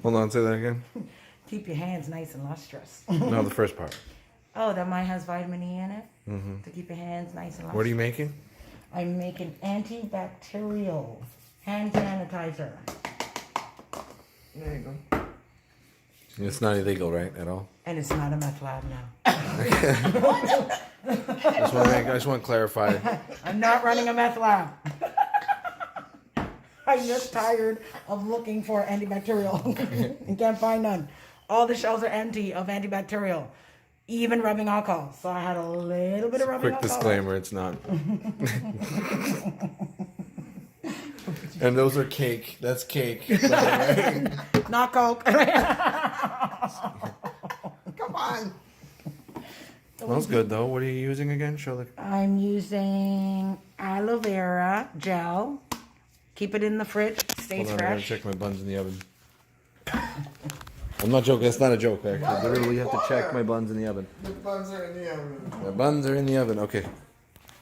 Hold on, say that again. Keep your hands nice and lustrous. No, the first part. Oh, that mine has vitamin E in it? To keep your hands nice and lustrous. What are you making? I'm making antibacterial hand sanitizer. There you go. It's not illegal, right, at all? And it's not a meth lab now. I just want to clarify. I'm not running a meth lab. I'm just tired of looking for antibacterial and can't find none. All the shelves are empty of antibacterial, even rubbing alcohol. So I had a little bit of rubbing Quick alcohol. disclaimer, it's not. And those are cake. That's cake. Not Coke. Come on. Smells good though. What are you using again? Show the. I'm using aloe vera gel. Keep it in the fridge. Stays Hold on, I gotta fresh. check my buns in the oven. I'm not joking. That's not a joke. I literally have to check my buns in the oven. The buns are in the oven. My buns are in the oven. Okay.